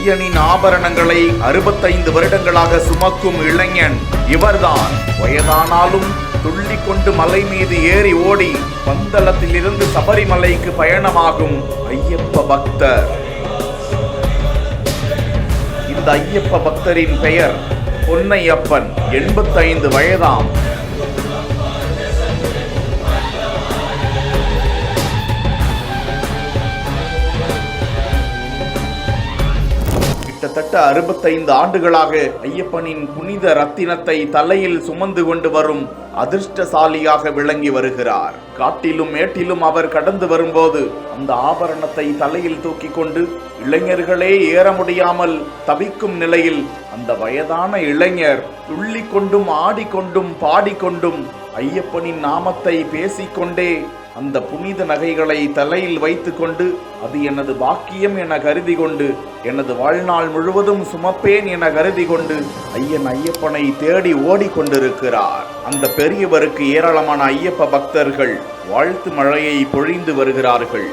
ஐயனின் ஆபரணங்களை 65 வருடங்களாக சுமக்கும் இளைஞன் இவர்தான். வயதானாலும் துள்ளி கொண்டு மலை மீது ஏறி ஓடி பந்தளத்திலிருந்து சபரிமலைக்கு பயணமாகும் ஐயப்ப பக்தர். இந்த ஐயப்ப பக்தரின் பெயர் பொன்னையப்பன். 85 வயதாம். கிட்டத்தட்ட 65 ஆண்டுகளாக ஐயப்பனின் புனித ரத்தினத்தை தலையில் சுமந்து கொண்டு வரும் அதிர்ஷ்டசாலியாக விளங்கி வருகிறார். காட்டிலும் மேட்டிலும் அவர் கடந்து வரும்போது அந்த ஆபரணத்தை தலையில் தூக்கி கொண்டு இளைஞர்களே ஏற முடியாமல் தவிக்கும் நிலையில் அந்த வயதான இளைஞர் துள்ளி கொண்டும் ஆடிக்கொண்டும் பாடிக்கொண்டும் ஐயப்பனின் நாமத்தை பேசிக்கொண்டே அந்த புனித நகைகளை தலையில் வைத்து கொண்டு அது எனது பாக்கியம் என கருதி கொண்டு எனது வாழ்நாள் முழுவதும் சுமப்பேன் என கருதி கொண்டு ஐயப்பனை தேடி ஓடிக்கொண்டிருக்கிறார். அந்த பெரியவருக்கு ஏராளமான ஐயப்ப பக்தர்கள் வாழ்த்து மழையை பொழிந்து வருகிறார்கள்.